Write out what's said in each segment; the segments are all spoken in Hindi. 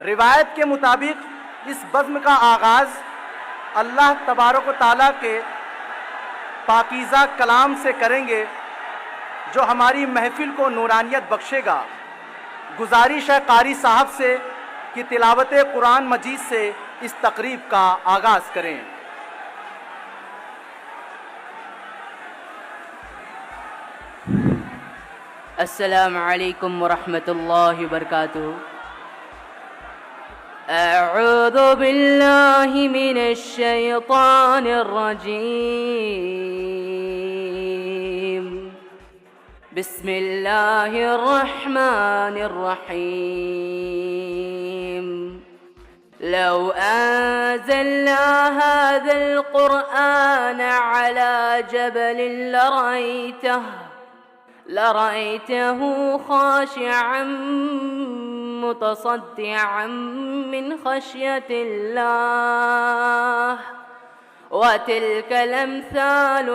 रिवायत के मुताबिक इस बज़्म का आगाज़ अल्लाह तबारक व तआला के पाकीज़ा कलाम से करेंगे जो हमारी महफिल को नूरानियत बख्शेगा। गुजारिश है कारी साहब से कि तिलावत कुरान मजीद से इस तकरीब का आगाज़ करें। अस्सलामु अलैकुम वरहमतुल्लाहि वबरकातुहू। अऊज़ु बिल्लाहि मिनश शैतानिर रजीम। बिस्मिल्लाहिर रहमानिर रहीम। लौ अंज़लना हाज़ल क़ुरआन अला जबलिन लरअयतहु खाशिअन मुतसद्दिअन मिन खश्यतिल्लाह वतिल्कल अम्सालु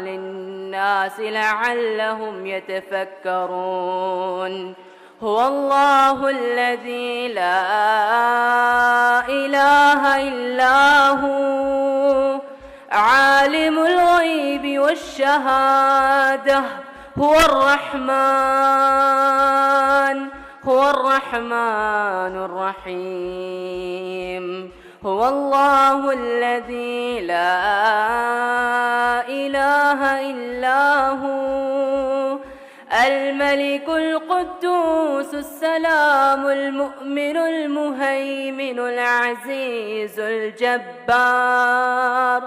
लिन्नास लअल्लहुम यतफक्करून। हुवल्लाहुल्लज़ी ला इलाहा इल्ला हू आलिमुल गैबि वश्शहादह हुवर रहमानुर रहीम। हुवल्लाहुल्लज़ी ला इलाहा इल्ला हू अल-मलिकुल कुद्दूसुस सलामुल मुअमिनुल मुहैमिनुल अज़ीज़ुल जब्बार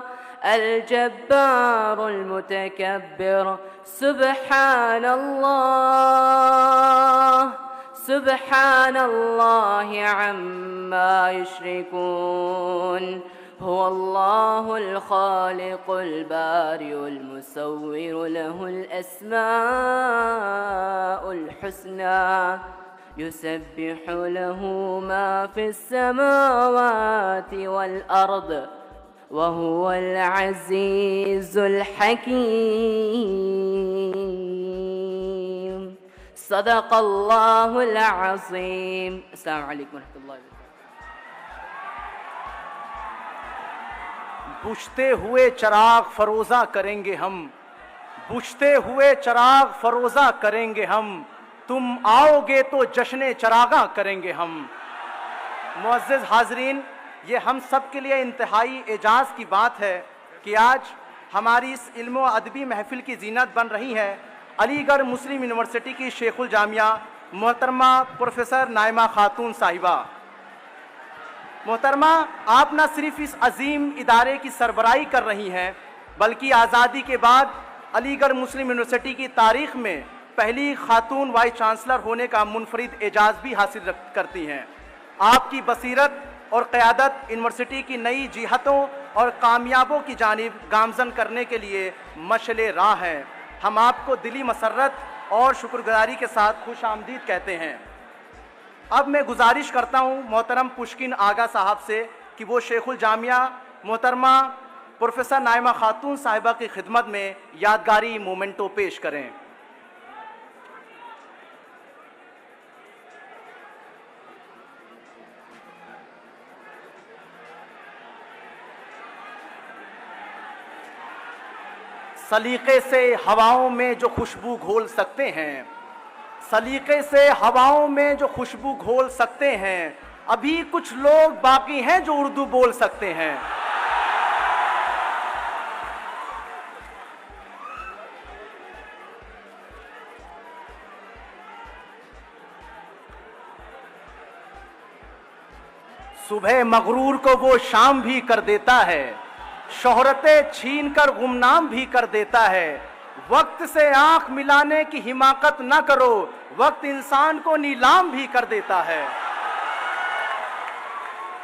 अल-जब्बारुल मुतकब्बिर। सुब्हानल्लाहि अम्मा युश्रिकून। हुवल्लाहुल खालिकुल बारिउल मुसव्विरु लहुल अस्माउल हुस्ना युसब्बिहु लहु मा फिस समावाति वल अर्द वहुवल अज़ीज़ुल हकीम। सदक़ल्लाहुल अज़ीम। अस्सलामु अलैकुम वरहमतुल्लाहि वबरकातुहू। बुझते हुए चिराग फरोज़ा करेंगे हम, बुझते हुए चिराग फरोज़ा करेंगे हम, तुम आओगे तो जश्न चरागा करेंगे हम। मुअज़्ज़िज़ हाज़रीन, ये हम सब के लिए इंतहाई एजाज़ की बात है कि आज हमारी इस इल्म व अदबी महफिल की ज़ीनत बन रही है अलीगढ़ मुस्लिम यूनिवर्सिटी की शेखुल जामिया मोहतरमा प्रोफेसर नाइमा खातून साहिबा। मोहतरमा, आप न सिर्फ इस अजीम इदारे की सरबराही कर रही हैं बल्कि आज़ादी के बाद अलीगढ़ मुस्लिम यूनिवर्सिटी की तारीख़ में पहली खातून वाइस चांसलर होने का मुनफरिद एजाज़ भी हासिल करती हैं। आपकी बसीरत और क़यादत यूनिवर्सिटी की नई जिहतों और कामयाबों की जानिब गामज़न करने के लिए मशले राह हैं। हम आपको दिली मसरत और शुक्रगुजारी के साथ खुश आमदीद कहते हैं। अब मैं गुजारिश करता हूँ मोहतरम पुष्किन आगा साहब से कि वो शेखुल जामिया मोहतरमा प्रोफेसर नाइमा खातून साहिबा की खिदमत में यादगारी मोमेंटो पेश करें। सलीके से हवाओं में जो खुशबू घोल सकते हैं, सलीके से हवाओं में जो खुशबू घोल सकते हैं, अभी कुछ लोग बाकी हैं जो उर्दू बोल सकते हैं। सुबह मगरूर को वो शाम भी कर देता है, शोहरतें छीन कर गुमनाम भी कर देता है। वक्त से आंख मिलाने की हिमाकत न करो, वक्त इंसान को नीलाम भी कर देता है।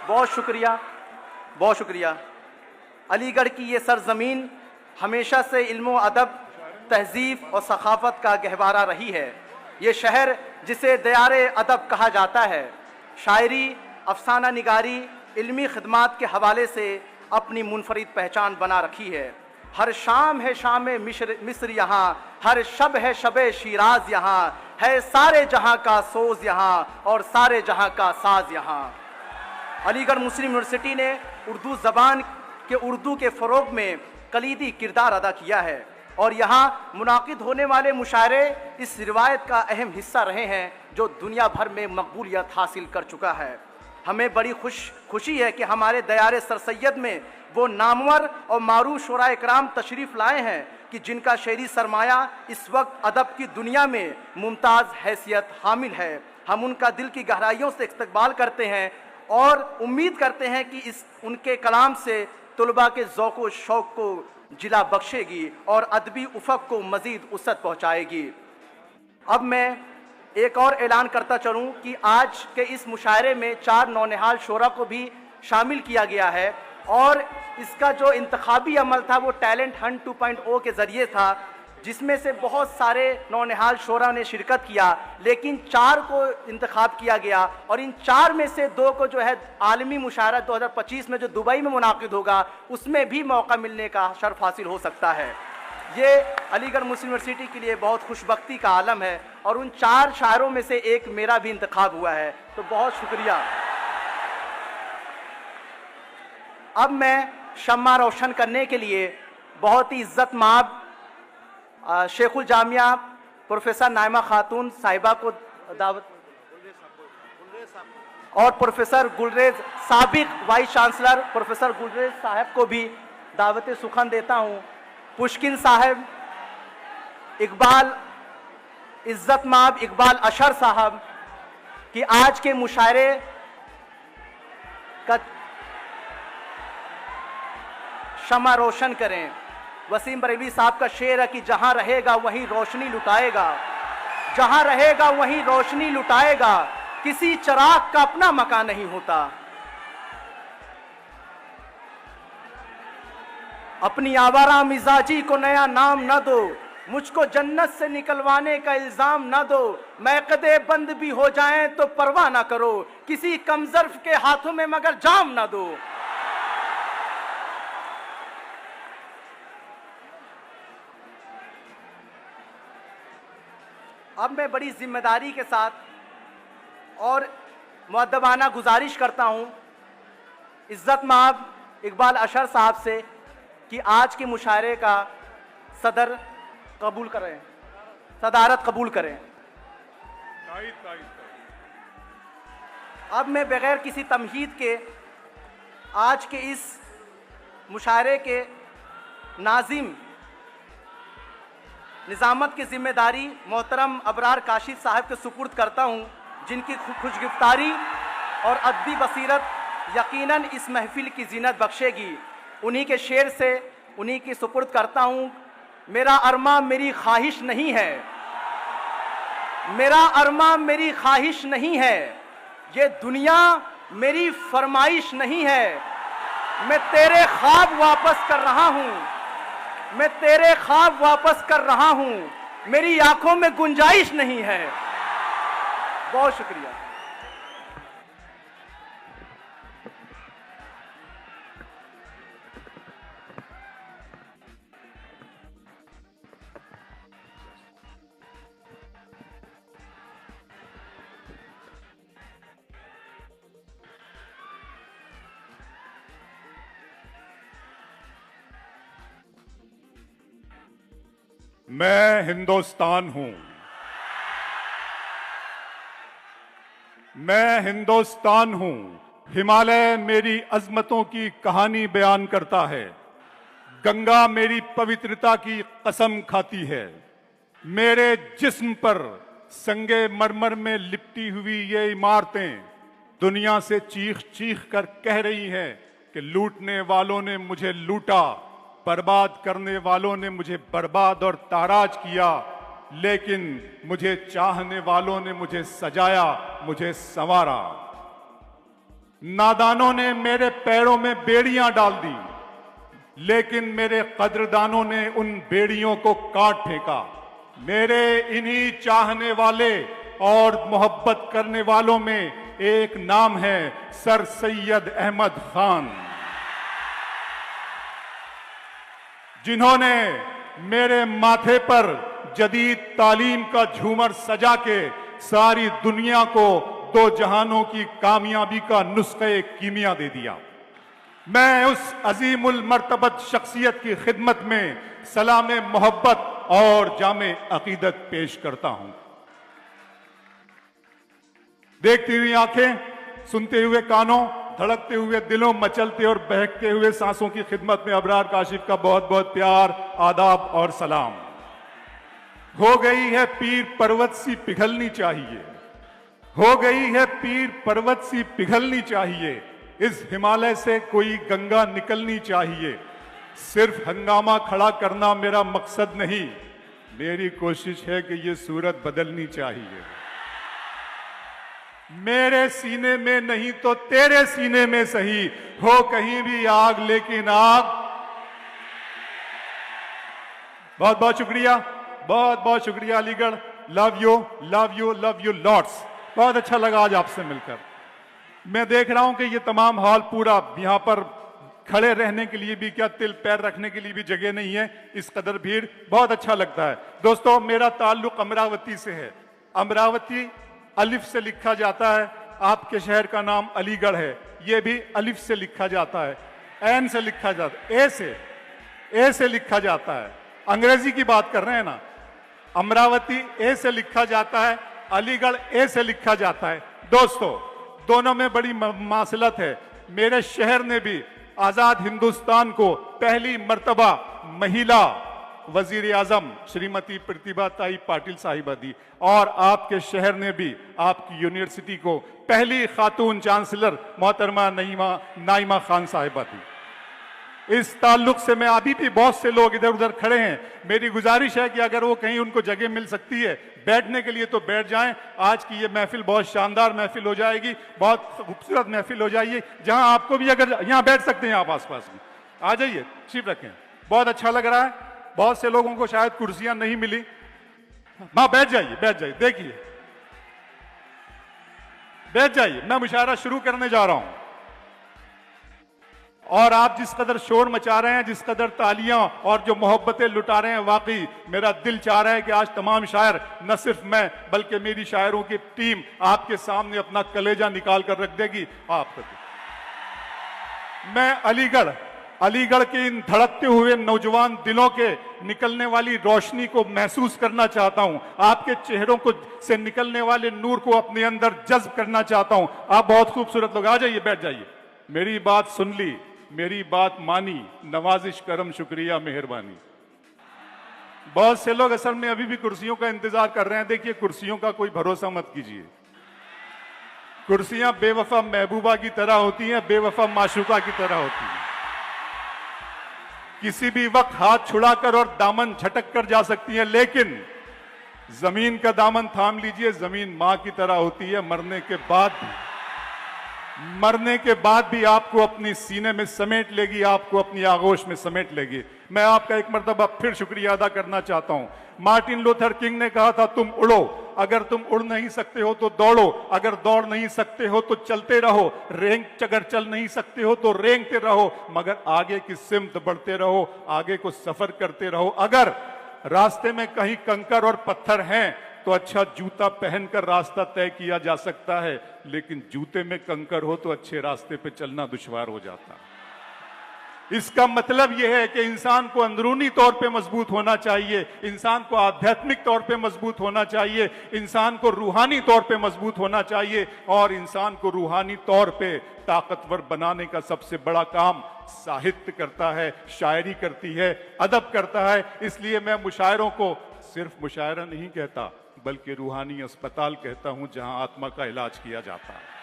बहुत शुक्रिया, बहुत शुक्रिया। अलीगढ़ की ये सरजमीन हमेशा से इल्म अदब, तहजीब और सखाफत का गहवारा रही है। ये शहर जिसे दयारे अदब कहा जाता है, शायरी, अफसाना निगारी, इल्मी खिदमात के हवाले से अपनी मुनफरिद पहचान बना रखी है। हर शाम है शाम मिस्र यहाँ, हर शब है शब शिराज यहाँ, है सारे जहां का सोज यहां और सारे जहां का साज यहां। अलीगढ़ मुस्लिम यूनिवर्सिटी ने उर्दू ज़बान के उर्दू के फ़रोग़ में कलीदी किरदार अदा किया है और यहाँ मुनाकिद होने वाले मुशायरे इस रिवायत का अहम हिस्सा रहे हैं जो दुनिया भर में मकबूलियत हासिल कर चुका है। हमें बड़ी खुशी है कि हमारे दयारे सर सैयद में वो नामवर और मारूफ शुरा इकराम तशरीफ़ लाए हैं कि जिनका शेरी सरमाया इस वक्त अदब की दुनिया में मुमताज़ हैसियत हामिल है। हम उनका दिल की गहराइयों से इस्तकबाल करते हैं और उम्मीद करते हैं कि इस उनके कलाम से तुलबा के ज़ौक़ व शौक़ को जिला बख्शेगी और अदबी उफ़क़ को मज़ीद वसअत पहुँचाएगी। अब मैं एक और ऐलान करता चलूँ कि आज के इस मुशायरे में 4 नौनिहाल शोरा को भी शामिल किया गया है और इसका जो इंतखाबी अमल था वो टैलेंट हंट 2.0 के ज़रिए था, जिसमें से बहुत सारे नौनिहाल शोरा ने शिरकत किया, लेकिन 4 को इंतखाब किया गया और इन 4 में से 2 को जो है आलमी मुशायरा 2025 में जो दुबई में मुनाकिद होगा उसमें भी मौका मिलने का शर्फ हासिल हो सकता है। ये अलीगढ़ मुस्लिम यूनिवर्सिटी के लिए बहुत खुशबख्ती का आलम है और उन 4 शायरों में से एक मेरा भी इंतखाब हुआ है, तो बहुत शुक्रिया। अब मैं शम्मा रोशन करने के लिए बहुत ही इज़्ज़त माब शेखुल जामिया प्रोफेसर नाइमा खातून साहिबा को दावत और प्रोफेसर गुलरेज साबिक वाइस चांसलर प्रोफेसर गुलरेज साहब को भी दावत सुखन देता हूँ। पुष्किन साहब, इकबाल इज़्ज़त माब इकबाल अशर साहब कि आज के मुशायरे का शम्मा रोशन करें। वसीम बरेलवी साहब का शेर है कि जहां रहेगा वहीं रोशनी लुटाएगा, जहां रहेगा वहीं रोशनी लुटाएगा, किसी चिराग का अपना मकान नहीं होता। अपनी आवारा मिजाजी को नया नाम न दो, मुझको जन्नत से निकलवाने का इल्जाम न दो, मैकदे बंद भी हो जाएं तो परवाह ना करो, किसी कमजर्फ के हाथों में मगर जाम न दो। अब मैं बड़ी जिम्मेदारी के साथ और मुअद्दबाना गुजारिश करता हूँ इज़्ज़त माब इकबाल अशर साहब से कि आज के मुशायरे का सदारत कबूल करें। अब मैं बगैर किसी तमहीद के आज के इस मुशायरे के नाज़िम निज़ामत की जिम्मेदारी मोहतरम अबरार काशिफ साहब के सुपुर्द करता हूँ, जिनकी खुशगिफ्तारी और अदबी बसीरत यकीनन इस महफिल की जीनत बख्शेगी। उन्हीं के शेर से उन्हीं की सुपुर्द करता हूँ। मेरा अरमा मेरी ख्वाहिश नहीं है, मेरा अरमा मेरी ख्वाहिश नहीं है, ये दुनिया मेरी फरमाइश नहीं है। मैं तेरे ख्वाब वापस कर रहा हूँ, मैं तेरे ख्वाब वापस कर रहा हूँ, मेरी आंखों में गुंजाइश नहीं है। बहुत शुक्रिया। मैं हिंदुस्तान हूं, मैं हिंदुस्तान हूं। हिमालय मेरी अजमतों की कहानी बयान करता है, गंगा मेरी पवित्रता की कसम खाती है। मेरे जिस्म पर संगे मरमर में लिपटी हुई ये इमारतें दुनिया से चीख चीख कर कह रही हैं कि लूटने वालों ने मुझे लूटा, बर्बाद करने वालों ने मुझे बर्बाद और ताराज किया, लेकिन मुझे चाहने वालों ने मुझे सजाया, मुझे संवारा। नादानों ने मेरे पैरों में बेड़ियां डाल दी, लेकिन मेरे कद्रदानों ने उन बेड़ियों को काट फेंका। मेरे इन्हीं चाहने वाले और मोहब्बत करने वालों में एक नाम है सर सैयद अहमद खान, जिन्होंने मेरे माथे पर जदीद तालीम का झूमर सजा के सारी दुनिया को दो जहानों की कामयाबी का नुस्खे कीमिया दे दिया। मैं उस अजीमुल मर्तबत शख्सियत की खिदमत में सलाम मोहब्बत और जामे अकीदत पेश करता हूं। देखती हुई आंखें, सुनते हुए कानों, धड़कते हुए दिलों, मचलते और बहकते हुए सांसों की खिदमत में अबरार काशिफ का बहुत बहुत प्यार, आदाब और सलाम। हो गई है पीर पर्वत सी पिघलनी चाहिए, हो गई है पीर पर्वत सी पिघलनी चाहिए, इस हिमालय से कोई गंगा निकलनी चाहिए। सिर्फ हंगामा खड़ा करना मेरा मकसद नहीं, मेरी कोशिश है कि ये सूरत बदलनी चाहिए। मेरे सीने में नहीं तो तेरे सीने में सही, हो कहीं भी आग लेकिन आग। बहुत बहुत शुक्रिया, बहुत बहुत शुक्रिया Aligarh. Love you love you love you lots. बहुत अच्छा लगा आज आपसे मिलकर। मैं देख रहा हूं कि ये तमाम हॉल पूरा, यहां पर खड़े रहने के लिए भी क्या, तिल पैर रखने के लिए भी जगह नहीं है, इस कदर भीड़। बहुत अच्छा लगता है। दोस्तों, मेरा ताल्लुक अमरावती से है। अमरावती अलिफ से लिखा जाता है, आपके शहर का नाम अलीगढ़ है, यह भी अलिफ से लिखा जाता है, एन से लिखा जाता है, ए से लिखा जाता है। अंग्रेजी की बात कर रहे हैं ना। अमरावती ए से लिखा जाता है, अलीगढ़ ए से लिखा जाता है। दोस्तों, दोनों में बड़ी मासलत है। मेरे शहर ने भी आजाद हिंदुस्तान को पहली मर्तबा महिला वजीर आजम श्रीमती प्रतिभाताई पाटिल साहिबा दी, और आपके शहर ने भी आपकी यूनिवर्सिटी को पहली खातून चांसलर मोहतरमा नाइमा खान साहिबा दी। इस ताल्लुक से मैं अभी भी, बहुत से लोग इधर उधर खड़े हैं, मेरी गुजारिश है कि अगर वो कहीं उनको जगह मिल सकती है बैठने के लिए तो बैठ जाएं। आज की ये महफिल बहुत शानदार महफिल हो जाएगी, बहुत खूबसूरत महफिल हो जाएगी, जहां आपको भी अगर यहाँ बैठ सकते हैं आप आसपास में, आ जाइए, तशरीफ रखें। बहुत अच्छा लग रहा है। बहुत से लोगों को शायद कुर्सियां नहीं मिली, वहां बैठ जाइए, बैठ जाइए, देखिए, बैठ जाइए। मैं मुशायरा शुरू करने जा रहा हूं, और आप जिस कदर शोर मचा रहे हैं, जिस कदर तालियां और जो मोहब्बतें लुटा रहे हैं, वाकई मेरा दिल चाह रहा है कि आज तमाम शायर, न सिर्फ मैं बल्कि मेरी शायरों की टीम आपके सामने अपना कलेजा निकाल कर रख देगी। आप मैं अलीगढ़ के इन धड़कते हुए नौजवान दिलों के निकलने वाली रोशनी को महसूस करना चाहता हूं। आपके चेहरों को से निकलने वाले नूर को अपने अंदर जज्ब करना चाहता हूं। आप बहुत खूबसूरत लोग, आ जाइए, बैठ जाइए। मेरी बात सुन ली, मेरी बात मानी, नवाजिश करम शुक्रिया मेहरबानी। बहुत से लोग असल में अभी भी कुर्सियों का इंतजार कर रहे हैं। देखिए, कुर्सियों का कोई भरोसा मत कीजिए। कुर्सियां बेवफा महबूबा की तरह होती हैं, बेवफा माशूका की तरह होती हैं। किसी भी वक्त हाथ छुड़ाकर और दामन झटक कर जा सकती है, लेकिन जमीन का दामन थाम लीजिए, जमीन मां की तरह होती है। मरने के बाद भी आपको अपनी सीने में समेट लेगी, आपको अपनी आगोश में समेट लेगी। मैं आपका एक मर्तबा फिर शुक्रिया अदा करना चाहता हूं। मार्टिन लूथर किंग ने कहा था, तुम उड़ो, अगर तुम उड़ नहीं सकते हो तो दौड़ो, अगर दौड़ नहीं सकते हो तो चलते रहो, अगर चल नहीं सकते हो तो रेंगते रहो, मगर आगे की सिमत बढ़ते रहो, आगे को सफर करते रहो। अगर रास्ते में कहीं कंकर और पत्थर हैं तो अच्छा जूता पहनकर रास्ता तय किया जा सकता है, लेकिन जूते में कंकर हो तो अच्छे रास्ते पे चलना दुश्वार हो जाता है। इसका मतलब यह है कि इंसान को अंदरूनी तौर पे मजबूत होना चाहिए, इंसान को आध्यात्मिक तौर पे मजबूत होना चाहिए, इंसान को रूहानी तौर पे मजबूत होना चाहिए, और इंसान को रूहानी तौर पे ताकतवर बनाने का सबसे बड़ा काम साहित्य करता है, शायरी करती है, अदब करता है। इसलिए मैं मुशायरों को सिर्फ मुशायरा नहीं कहता, बल्कि रूहानी अस्पताल कहता हूं, जहां आत्मा का इलाज किया जाता है।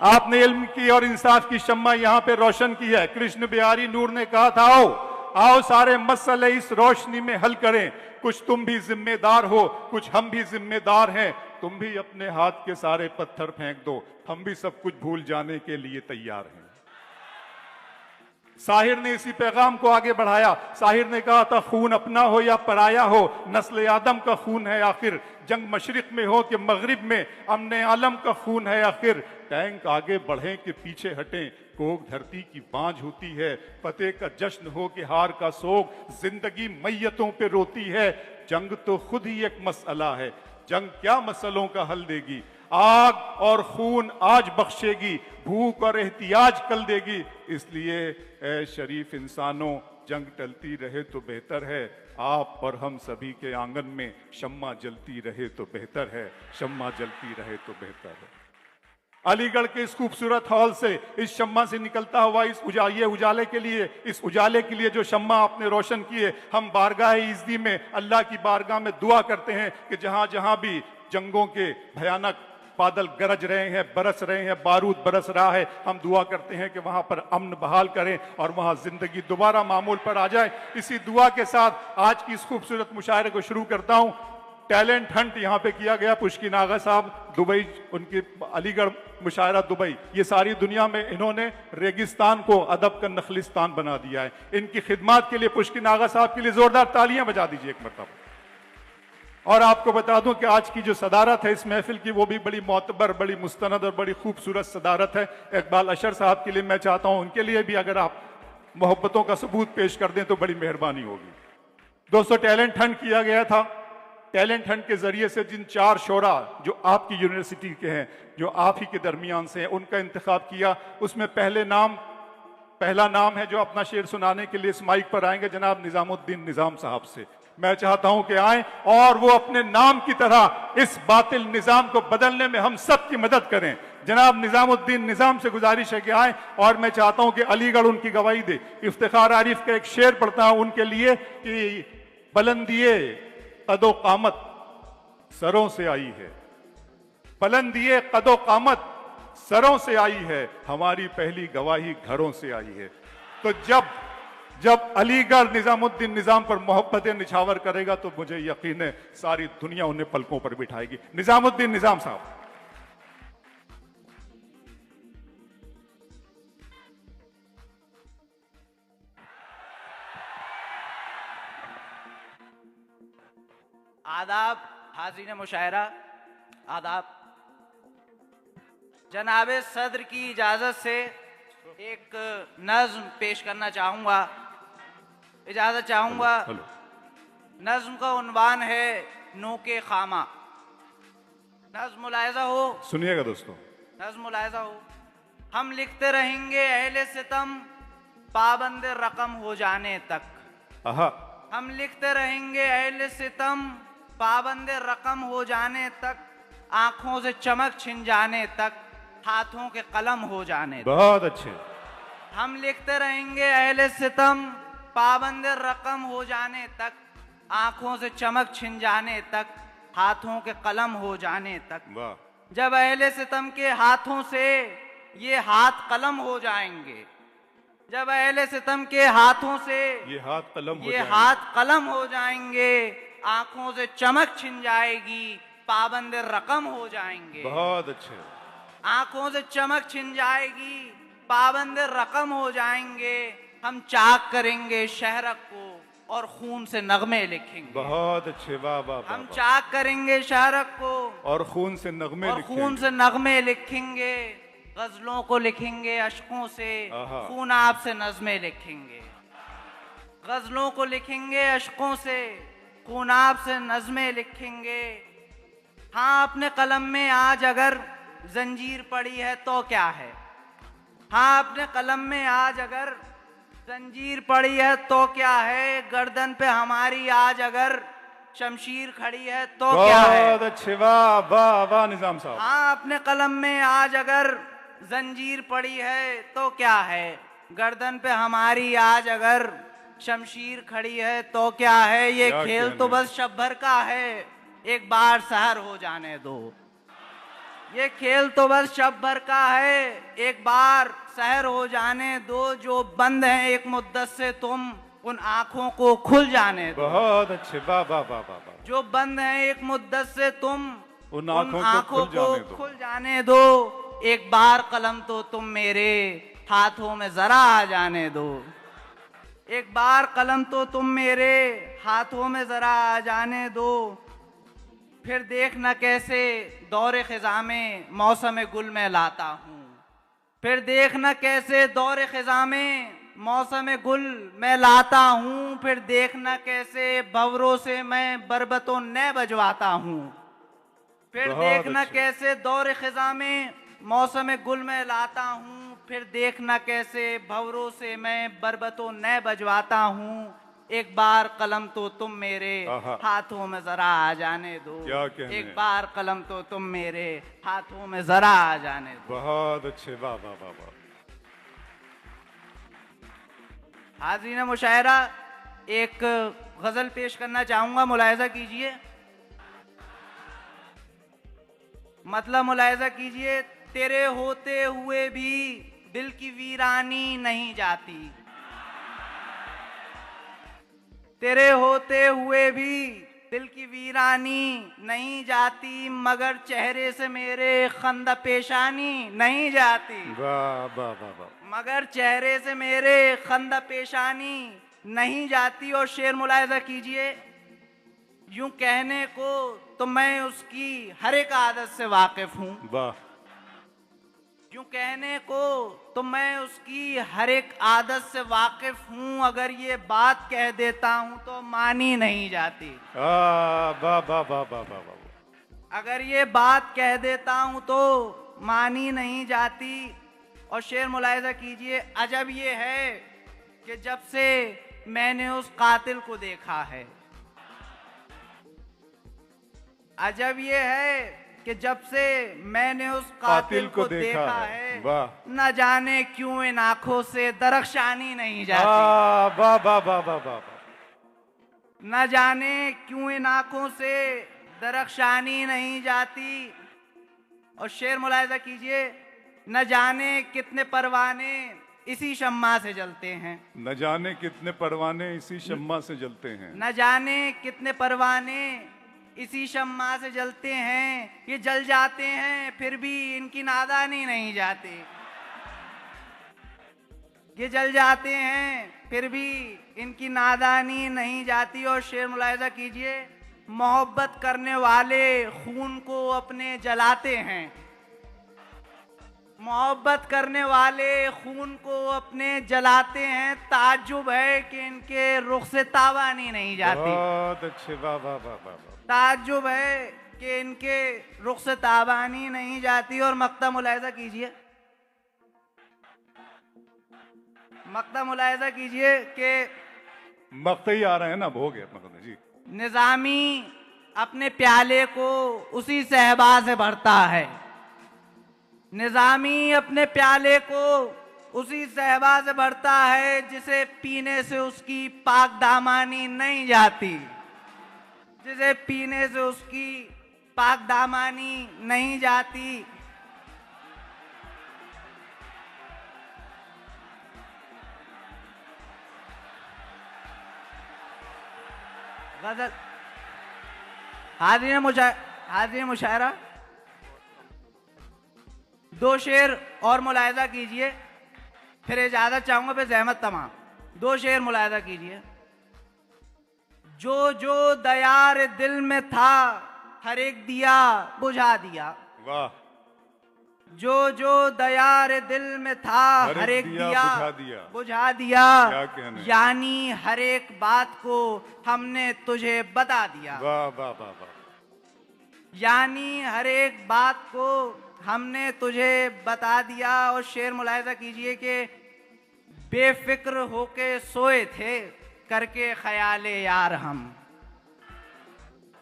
आपने इल्म की और इंसाफ की शम्मा यहां पे रोशन की है। कृष्ण बिहारी नूर ने कहा था, आओ सारे मसले इस रोशनी में हल करें, कुछ तुम भी जिम्मेदार हो, कुछ हम भी जिम्मेदार हैं, तुम भी अपने हाथ के सारे पत्थर फेंक दो, हम भी सब कुछ भूल जाने के लिए तैयार हैं। साहिर ने इसी पैगाम को आगे बढ़ाया। साहिर ने कहा था, खून अपना हो या पराया हो, नस्ल आदम का खून है आखिर, जंग मशरिक में हो कि मगरिब में, अमने आलम का खून है आखिर, टैंक आगे बढ़े कि पीछे हटें, कोक धरती की बांझ होती है, फतेह का जश्न हो कि हार का सोग, जिंदगी मैयतों पे रोती है। जंग तो खुद ही एक मसला है, जंग क्या मसलों का हल देगी। आग और खून आज बख्शेगी, भूख और एहतियाज कल देगी। इसलिए ए शरीफ इंसानों, जंग टलती रहे तो बेहतर है। आप और हम सभी के आंगन में शम्मा जलती रहे तो बेहतर है, शम्मा जलती रहे तो बेहतर है। अलीगढ़ के इस खूबसूरत हॉल से, इस शम्मा से निकलता हुआ इस उजाले के लिए, इस उजाले के लिए जो शम्मा आपने रोशन किए, हम बारगाह इज़्ज़ी में, अल्लाह की बारगाह में दुआ करते हैं कि जहां जहां भी जंगों के भयानक बादल गरज रहे हैं, बरस रहे हैं, बारूद बरस रहा है, हम दुआ करते हैं कि वहां पर अमन बहाल करें और वहां जिंदगी दोबारा मामूल पर आ जाए। इसी दुआ के साथ आज की इस खूबसूरत मुशायरे को शुरू करता हूं। टैलेंट हंट यहाँ पे किया गया, पुष्किन आगा साहब दुबई, उनकी अलीगढ़ मुशायरा दुबई, ये सारी दुनिया में इन्होंने रेगिस्तान को अदब का नखलिस्तान बना दिया है। इनकी खिदमत के लिए पुष्किन आगा साहब के लिए जोरदार तालियां बजा दीजिए एक मरतबा। और आपको बता दूं कि आज की जो सदारत है इस महफिल की, वो भी बड़ी मोतबर, बड़ी मुस्तनद और बड़ी खूबसूरत सदारत है। इकबाल अशर साहब के लिए मैं चाहता हूं, उनके लिए भी अगर आप मोहब्बतों का सबूत पेश कर दें तो बड़ी मेहरबानी होगी। दोस्तों, टैलेंट हंट किया गया था। टैलेंट हंट के जरिए से जिन 4 शोरा जो आपकी यूनिवर्सिटी के हैं, जो आप ही के दरमियान से हैं, उनका इंतखाब किया। उसमें पहला नाम है जो अपना शेर सुनाने के लिए इस माइक पर आएंगे, जनाब निजामुद्दीन निजाम साहब से। मैं चाहता हूं कि आए और वो अपने नाम की तरह इस बातिल निजाम को बदलने में हम सब की मदद करें। जनाब निजामुद्दीन निजाम से गुजारिश है कि आए, और मैं चाहता हूं कि अलीगढ़ उनकी गवाही दे। इफ्तिखार आरिफ का एक शेर पढ़ता हूं उनके लिए कि बुलंदिए कदो कामत सरों से आई है, बुलंदिए कदो कामत सरों से आई है, हमारी पहली गवाही घरों से आई है। तो जब अलीगढ़ निजामुद्दीन निजाम पर मोहब्बतें निछावर करेगा तो मुझे यकीन है सारी दुनिया उन्हें पलकों पर बिठाएगी। निजामुद्दीन निजाम साहब। आदाब हाज़रीन मुशायरा, आदाब। जनाबे सदर की इजाज़त से एक नज़्म पेश करना चाहूँगा, इजाज़त चाहूँगा। नज़्म का उन्वान है नोके खामा। नज़्म मुलाहिज़ा हो, सुनिएगा दोस्तों, नज़्म मुलाहिज़ा हो। हम लिखते रहेंगे अहले सितम पाबंद रकम हो जाने तक। हम लिखते रहेंगे अहले सितम पाबंद रकम हो जाने तक, आंखों से चमक छिन जाने तक, हाथों के कलम हो जाने तक। बहुत अच्छे। हम लिखते रहेंगे अहले सितम पाबंद रकम हो जाने तक, आंखों से चमक छिन जाने तक, हाथों के कलम हो जाने तक। जब अहले सितम के हाथों से ये हाथ कलम हो जाएंगे, जब अहले सितम के हाथों से ये हाथ कलम हो जाएंगे, आंखों से चमक छिन जाएगी, पाबंद रकम हो जाएंगे। बहुत अच्छे। आंखों से चमक छिन जाएगी, पाबंद रकम हो जाएंगे। हम चाक करेंगे शहरक को और खून से नगमे लिखेंगे। बहुत अच्छे, वाह वाह। हम चाक करेंगे शहरक को और खून से नगमे लिखेंगे। गजलों को लिखेंगे अशकों से, खून आप से नज़में लिखेंगे। गजलों को लिखेंगे अशकों से, खून आप से नज़में लिखेंगे। हाँ, अपने कलम में आज अगर जंजीर पड़ी है तो क्या है। हाँ, अपने कलम में आज अगर जंजीर पड़ी है तो क्या है। गर्दन पे हमारी आज अगर शमशीर खड़ी है तो क्या है। बहुत अच्छे, वाह वाह वाह निजाम साहब। हाँ, अपने कलम में आज अगर जंजीर पड़ी है तो क्या है। गर्दन पे हमारी आज अगर शमशीर खड़ी है तो क्या है। ये खेल तो बस शब भर का है, एक बार सहर हो जाने दो। ये खेल तो बस शब भर का है, एक बार सहर हो जाने दो। जो बंद है एक मुद्दत से तुम उन आंखों को खुल जाने दो। बहुत अच्छे, वाह वाह वाह वाह। जो बंद है एक मुद्दत से तुम उन आंखों को खुल जाने दो। एक बार कलम तो तुम मेरे हाथों में जरा आ जाने दो। एक बार कलम तो तुम मेरे हाथों में जरा आ जाने दो। फिर देखना कैसे दौरे खिज़ा में मौसम गुल में लाता हूँ। फिर देखना कैसे दौर खिज़ा में मौसम गुल मैं लाता हूँ, फिर देखना कैसे भंवरों से मैं बरबतो नए बजवाता हूँ। फिर बहुत देखना अच्छे। कैसे दौर खिज़ा में मौसम गुल मैं लाता हूँ, फिर देखना कैसे भंवरों से मैं बरबतो नए बजवाता हूँ। एक बार कलम तो तुम मेरे आहा। हाथों में जरा आ जाने दो, क्या कहने। एक बार कलम तो तुम मेरे हाथों में जरा आ जाने दो। बहुत अच्छे, वाह वाह वाह वाह। हाज़रीन मुशायरा, एक गजल पेश करना चाहूंगा, मुलाहिजा कीजिए। मतलब मुलाहिजा कीजिए, तेरे होते हुए भी दिल की वीरानी नहीं जाती, तेरे होते हुए भी दिल की वीरानी नहीं जाती, मगर चेहरे से मेरे खंदा पेशानी नहीं जाती, वाह वाह वाह वाह। मगर चेहरे से मेरे खंदा पेशानी नहीं जाती। और शेर मुलाहिजा कीजिए, यूं कहने को तो मैं उसकी हर एक आदत से वाकिफ हूं, वाह। यूं कहने को तो मैं उसकी हर एक आदत से वाकिफ हूं, अगर ये बात कह देता हूं तो मानी नहीं जाती, वाह वाह वाह वाह वाह वाह। अगर ये बात कह देता हूं तो मानी नहीं जाती। और शेर मुलाहिजा कीजिए, अजब ये है कि जब से मैंने उस कातिल को देखा है, अजब ये है कि जब से मैंने उस कातिल को देखा है, वाह। न जाने क्यों इन आंखों से दरख्शानी नहीं जाती, वाह वाह वाह वाह वाह वाह। न जाने क्यों इन आंखों से दरख्शानी नहीं जाती। और शेर मुलाहिजा कीजिए, न जाने कितने परवाने इसी शम्मा से जलते हैं, न जाने कितने परवाने इसी शम्मा से जलते हैं, न जाने कितने परवाने इसी शम्मा से जलते हैं, ये जल जाते हैं फिर भी इनकी नादानी नहीं जाती, ये जल जाते हैं फिर भी इनकी नादानी नहीं जाती। और शेर मुलाहिजा कीजिए, मोहब्बत करने वाले खून को अपने जलाते हैं, मोहब्बत करने वाले खून को अपने जलाते हैं, ताज्जुब है कि इनके रुख से तावानी नहीं जाती, बहुत अच्छे, वाह वाह वाह वाह वाह। ताज्जुब है कि इनके रुख से तावानी नहीं जाती। और मक्ता मुलाहिजा कीजिए, मक्ता मुलाहिजा कीजिए कि मक्ते ही आ रहे हैं ना, हो गया मतलब जी। निजामी अपने प्याले को उसी सहबा से भरता है, निजामी अपने प्याले को उसी सहबा से भरता है, जिसे पीने से उसकी पाक दामानी नहीं जाती, जिसे पीने से उसकी पाक दामानी नहीं जाती। गजल हाज़रीन मुशायरा, दो शेर और मुलाहिजा कीजिए, फिर इजाजत चाहूंगा, फिर जहमत तमाम। दो शेर मुलाहिजा कीजिए। जो जो दयार दिल में था हर एक दिया बुझा दिया, वाह। जो जो दयार दिल में था हर एक दिया बुझा दिया, क्या कहने। यानी हर एक बात को हमने तुझे बता दिया, वाह वाह वाह वाह। यानी हर एक बात को हमने तुझे बता दिया। और शेर मुलाहिजा कीजिए कि बेफिक्र होके सोए थे करके ख्याले यार हम,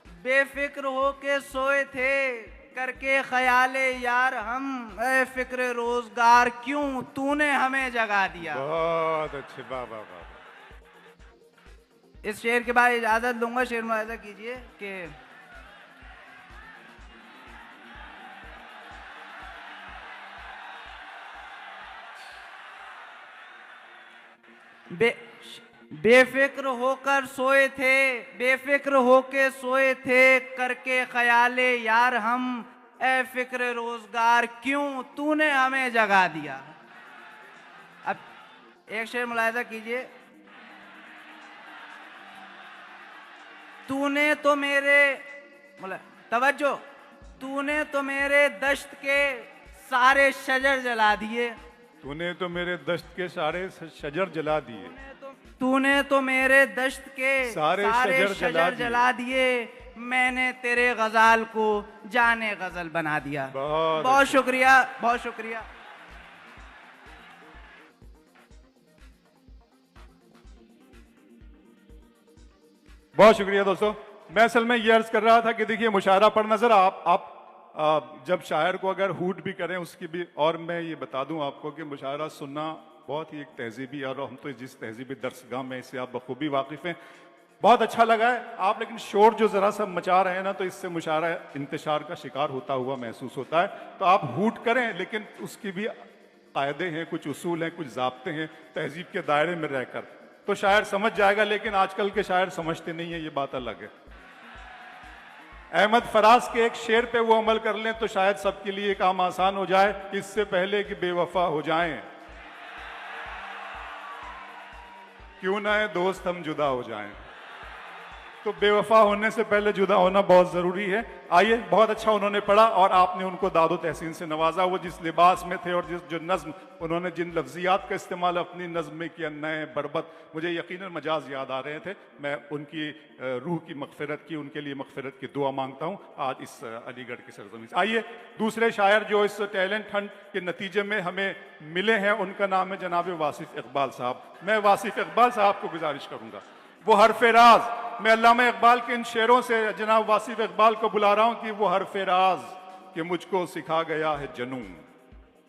बेफिक्र होके सोए थे करके ख्याले यार हम, ए फिक्र रोजगार क्यों तूने हमें जगा दिया। बहुत अच्छे, वाह वाह वाह। इस शेर के बाद इजाजत लूंगा, शेर मुलाहिजा कीजिए कि बेफिक्र होकर सोए थे, बेफिक्र होके सोए थे करके ख्याले यार हम, ए फिक्र रोजगार क्यों तूने हमें जगा दिया। अब एक शेर मुलाहिजा कीजिए, तूने तो मेरे तवज्जो, तूने तो मेरे दश्त के सारे शजर जला दिए, तूने तो मेरे दश्त के सारे शजर जला दिए, तूने तो मेरे दश्त के सारे सारे शजर शजर जला दिए, मैंने तेरे गजाल को जाने गजल बना दिया। बहुत शुक्रिया, बहुत शुक्रिया। बहुत शुक्रिया दोस्तों। मैं असल में ये अर्ज कर रहा था कि देखिए मुशायरा पढ़ना जरा आप जब शायर को अगर हूट भी करें उसकी भी, और मैं ये बता दूं आपको कि मुशायरा सुनना बहुत ही एक तहजीबी, और हम तो जिस तहजीबी दर्सगाह में इससे आप बखूबी वाकिफ हैं, बहुत अच्छा लगा है आप, लेकिन शोर जो जरा सा मचा रहे हैं ना, तो इससे मुशायरा इंतशार का शिकार होता हुआ महसूस होता है। तो आप हूट करें, लेकिन उसकी भी कायदे हैं, कुछ उसूल हैं, कुछ ज़ाब्ते हैं, तहजीब के दायरे में रहकर, तो शायर समझ जाएगा। लेकिन आजकल के शायर समझते नहीं है, ये बात अलग है। अहमद फराज के एक शेर पे वो अमल कर लें तो शायद सबके लिए काम आसान हो जाए, इससे पहले कि बेवफा हो जाएं, क्यों ना है दोस्त हम जुदा हो जाएं। तो बेवफा होने से पहले जुदा होना बहुत जरूरी है। आइए, बहुत अच्छा उन्होंने पढ़ा और आपने उनको दादो तहसीन से नवाजा। वो जिस लिबास में थे और जो नज्म उन्होंने, जिन लफ्जियात का इस्तेमाल अपनी नज्म में किया, नए बरबत, मुझे यकीनन मजाज याद आ रहे थे। मैं उनकी रूह की मगफिरत की, उनके लिए मगफिरत की दुआ मांगता हूँ आज इस अलीगढ़ की सरजमीन से। आइए, दूसरे शायर जो इस टैलेंट हंट के नतीजे में हमें मिले हैं, उनका नाम है जनाब वासिफ इकबाल साहब। मैं वासिफ इकबाल साहब को गुजारिश करूंगा, वो हरफ़े राज, मैं अल्लामा इकबाल के इन शेरों से जनाब वासिफ इकबाल को बुला रहा हूं कि वो हरफ़े राज के मुझको सिखा गया है जुनूं,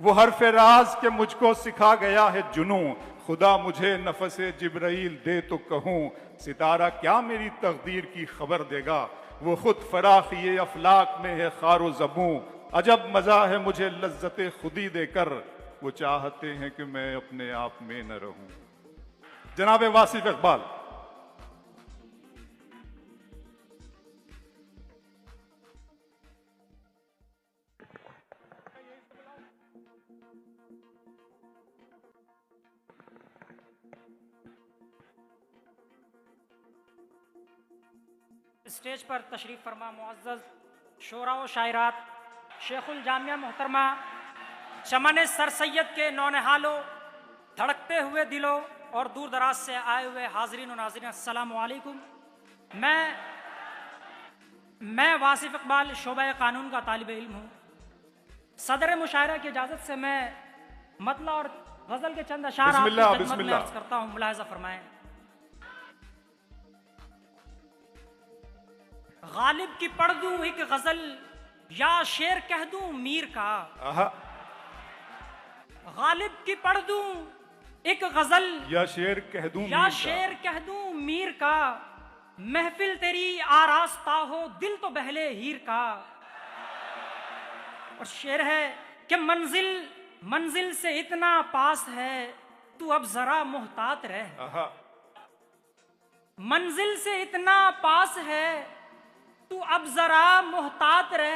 वो हरफ़े राज के मुझको सिखा गया है जुनूं, खुदा मुझे नफ़से जिब्राइल दे तो कहूं, सितारा क्या मेरी तकदीर की खबर देगा, वो खुद फराखी अफलाक में है खारो ज़बूं, अजब मज़ा है मुझे लज्जत खुदी देकर, वो चाहते हैं कि मैं अपने आप में न रहूं। जनाब वासिफ इकबाल। स्टेज पर तशरीफ़ फरमा मुअज़्ज़ज़ शोरा व शायरात, शेखुल जामिया मोहतरमा, चमन सर सैयद के नौनिहालों, धड़कते हुए दिलों और दूर दराज से आए हुए हाज़रीन और नाज़रीन, अस्सलामु अलैकुम। मैं वासिफ इकबाल शोबा कानून का तालिब इल्म हूँ। सदर मुशायरा की इजाज़त से मैं मतला और गज़ल के चंद अशार आपकी खिदमत में अर्ज़ करता हूँ, मुलाहिज़ा फरमाएं। गालिब की पढ़ दूं एक गजल या शेर कह दूं मीर का, गालिब की पढ़ दूं एक गजल या शेर कह दूं, या शेर कह दूं मीर का, महफिल तेरी आरास्ता हो दिल तो बहले हीर का। और शेर है कि मंजिल से इतना पास है तू अब जरा मोहतात रह, मंजिल से इतना पास है तू अब जरा मोहतात रह,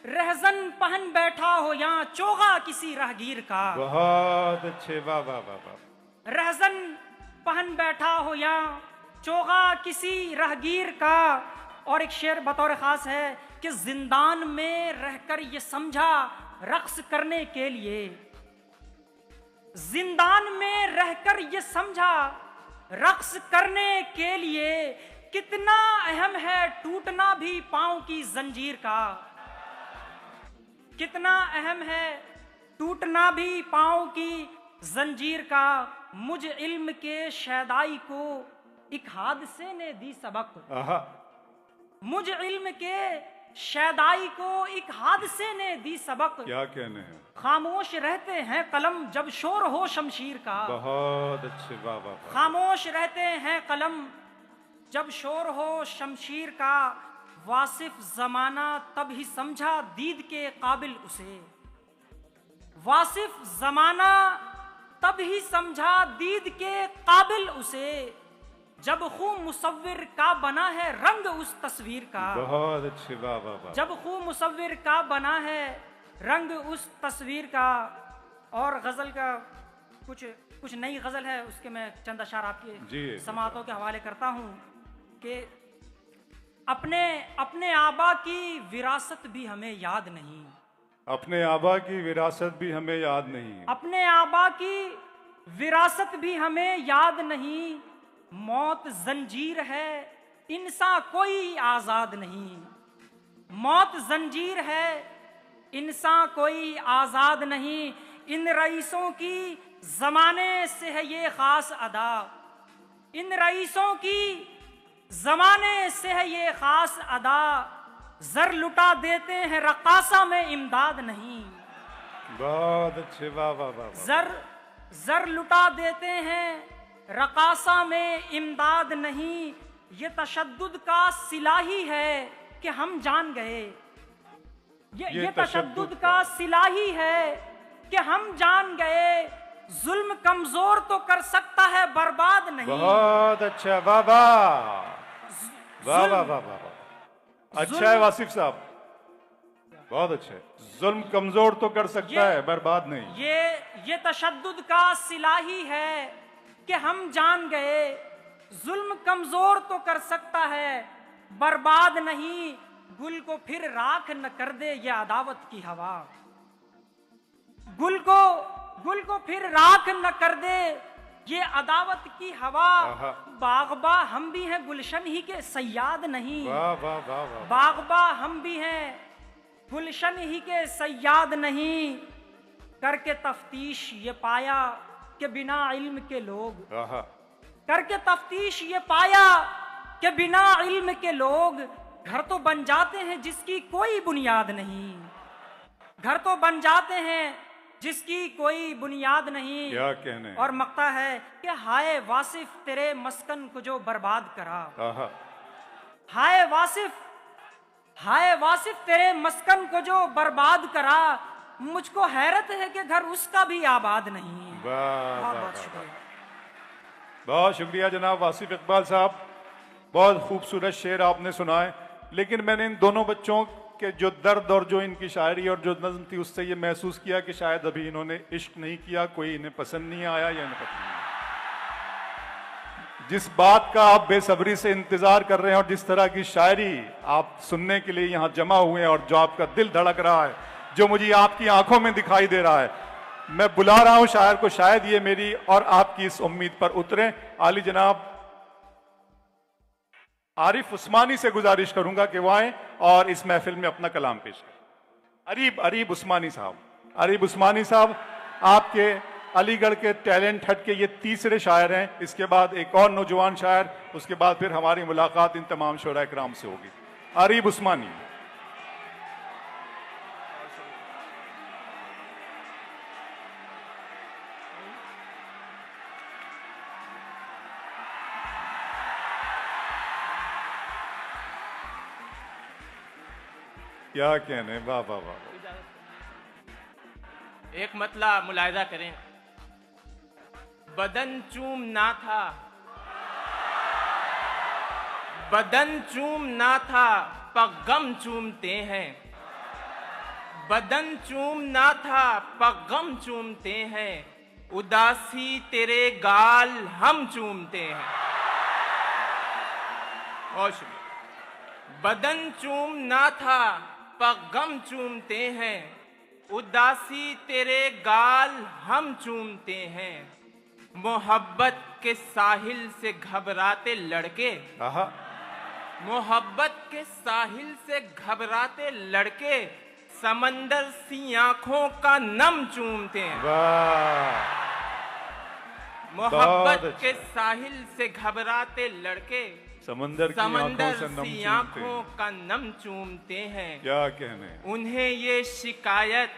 रहजन पहन बैठा हो या चोगा किसी राहगीर का। बहुत अच्छे, वाह वाह वाह वाह। रहजन पहन बैठा हो या चोगा किसी राहगीर का। और एक शेर बतौर खास है कि जिंदान में रहकर ये समझा रक्स करने के लिए, जिंदान में रहकर ये समझा रक्स करने के लिए, कितना अहम है टूटना भी पांव की जंजीर का, कितना अहम है टूटना भी पांव की जंजीर का। मुझ इल्म के शैदाई को एक हादसे ने दी सबक, मुझ इल्म के शैदाई को एक हादसे ने दी सबक। क्या कहने हैं, खामोश रहते हैं कलम जब शोर हो शमशीर का। बहुत अच्छे, वाह वाह। खामोश रहते हैं कलम जब शोर हो शमशीर का, वासिफ जमाना तब ही समझा दीद के काबिल उसे, वासिफ जमाना तब ही समझा दीद के काबिल उसे, जब खूब मुसव्विर का बना है रंग उस तस्वीर का। बहुत अच्छे, वाह वाह वाह। जब खूब मुसव्विर का बना है रंग उस तस्वीर का। और गजल का कुछ नई गजल है, उसके मैं चंद अशार आपके समातों के हवाले करता हूँ कि अपने आबा की विरासत भी हमें याद नहीं, अपने आबा की विरासत भी हमें याद नहीं। अपने आबा की विरासत भी हमें याद नहीं। मौत जंजीर है, इंसान कोई आजाद नहीं। मौत जंजीर है, इंसान कोई आजाद नहीं। इन रईसों की जमाने से है ये खास अदा। इन रईसों की जमाने से है ये खास अदा। जर लुटा देते हैं रकासा में इमदाद नहीं। बहुत अच्छे, वाह वाह वाह वाह। जर लुटा देते हैं रकासा में इमदाद नहीं। ये तशद्दुद का सिला ही है कि हम जान गए। ये तशद्दुद का सिला ही है कि हम जान गए। जुल्म कमजोर तो कर सकता है, बर्बाद नहीं। बहुत अच्छा, वाह वाह वाह वाह वाह वाह। अच्छा है वासिफ साहब, बहुत अच्छा है। जुल्म कमजोर तो कर सकता है, बर्बाद नहीं। ये तशद्दुद का सिला ही है कि हम जान गए। जुल्म कमजोर तो कर सकता है, बर्बाद नहीं। गुल को फिर राख न कर दे ये अदावत की हवा। गुल को फिर राख न कर दे ये अदावत की हवा। बागबा हम भी हैं, गुलशन ही के सयाद नहीं। वाह वाह वाह वाह। बागबा हम भी हैं, गुलशन ही के सयाद नहीं। करके तफ्तीश ये पाया कि बिना इल्म के लोग, करके तफ्तीश ये पाया कि बिना इल्म के लोग घर तो बन जाते हैं जिसकी कोई बुनियाद नहीं। घर तो बन जाते हैं जिसकी कोई बुनियाद नहीं। क्या कहने। और मक्ता है कि हाय वासिफ तेरे मस्कन को जो बर्बाद करा। हाय वासिफ तेरे मस्कन को जो बर्बाद करा। मुझको हैरत है कि घर उसका भी आबाद नहीं। बहुत बहुत शुक्रिया। बहुत शुक्रिया जनाब वासिफ इकबाल साहब, बहुत खूबसूरत शेर आपने सुनाए। लेकिन मैंने इन दोनों बच्चों के जो दर्द और जो इनकी शायरी और जो नज़्म थी उससे ये महसूस किया कि शायद अभी इन्होंने इश्क नहीं किया, कोई इन्हें पसंद नहीं आया या इन्हें पसंद नहीं आया। जिस बात का आप बेसब्री से इंतजार कर रहे हैं और जिस तरह की शायरी आप सुनने के लिए यहाँ जमा हुए हैं और जो आपका दिल धड़क रहा है, जो मुझे आपकी आंखों में दिखाई दे रहा है, मैं बुला रहा हूं शायर को, शायद ये मेरी और आपकी इस उम्मीद पर उतरे। आली जनाब आरिफ उस्मानी से गुजारिश करूंगा कि वो आए और इस महफिल में अपना कलाम पेश करें। अरीब उस्मानी साहब, अरीब उस्मानी साहब आपके अलीगढ़ के टैलेंट हट के ये तीसरे शायर हैं। इसके बाद एक और नौजवान शायर, उसके बाद फिर हमारी मुलाकात इन तमाम शोरा इकराम से होगी। अरीब उस्मानी। क्या कहने, वाह वाह वाह। एक मतला मुलाहिजा करें। बदन चूमना था, बदन चूमना था पगम चूमते हैं। बदन चूमना था पगम चूमते हैं। उदासी तेरे गाल हम चूमते हैं। और शुक्रिया। बदन चूमना था पगम चूमते हैं। उदासी तेरे गाल हम चूमते हैं। मोहब्बत के साहिल से घबराते लड़के, मोहब्बत के साहिल से घबराते लड़के समंदर सी आंखों का नम चूमते हैं। मोहब्बत के साहिल से घबराते लड़के समंदर सी आंखों का नम चूमते हैं। क्या कहने। उन्हें ये शिकायत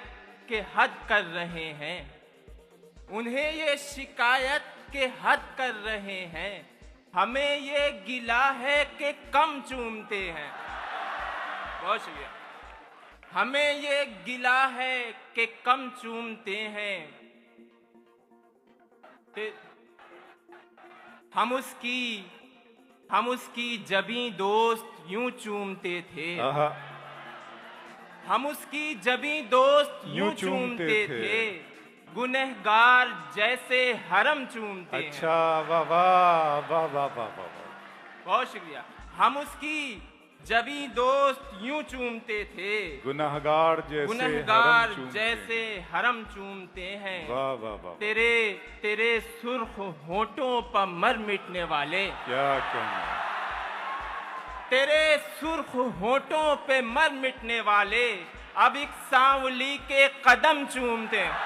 के हद कर रहे हैं, उन्हें ये शिकायत के हद कर रहे हैं। हमें ये गिला है कि कम चूमते हैं। बहुत शुक्रिया। हमें ये गिला है कि कम चूमते हैं। हम उसकी जबी दोस्त यूं चूमते थे। हम उसकी जबी दोस्त यूं चूमते थे। गुनहगार जैसे हरम चूमते हैं। अच्छा, वाह वाह वाह वाह वाह वाह। बहुत शुक्रिया। हम जबी दोस्त यूं चूमते थे, गुनहगार गुनहगार जैसे हरम चूमते हैं। वाह वाह वाह, तेरे तेरे सुर्ख होठों पर मर मिटने वाले, क्या कहना, तेरे सुर्ख होठों पे मर मिटने वाले अब एक सांवली के कदम चूमते हैं।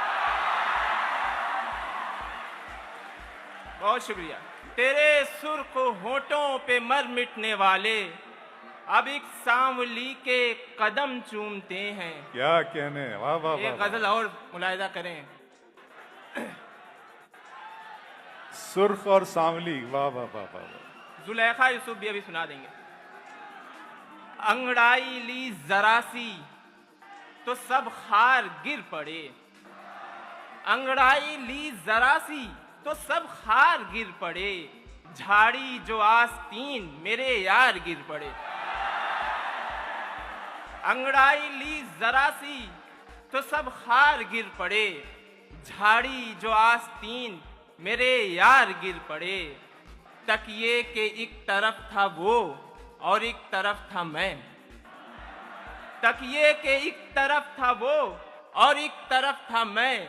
बहुत शुक्रिया। तेरे सुर्ख होठों पे मर मिटने वाले अब एक सांवली के कदम चूमते हैं। क्या कहने, वाह वाह वाह, एक गजल और मुलाहिजा करें। सुर्ख और सांवली, वाह वाह वाह वाह। जुलेखा यूसुफ भी अभी सुना देंगे। अंगड़ाई ली जरा सी तो सब खार गिर पड़े, अंगड़ाई ली जरा सी तो सब खार गिर पड़े, झाड़ी जो आस्तीन मेरे यार गिर पड़े। अंगड़ाई ली जरा सी तो सब खार गिर पड़े, झाड़ी जो आस्तीन मेरे यार गिर पड़े। तकिए के एक तरफ था वो और एक तरफ था मैं, तकिए के एक तरफ था वो और एक तरफ था मैं,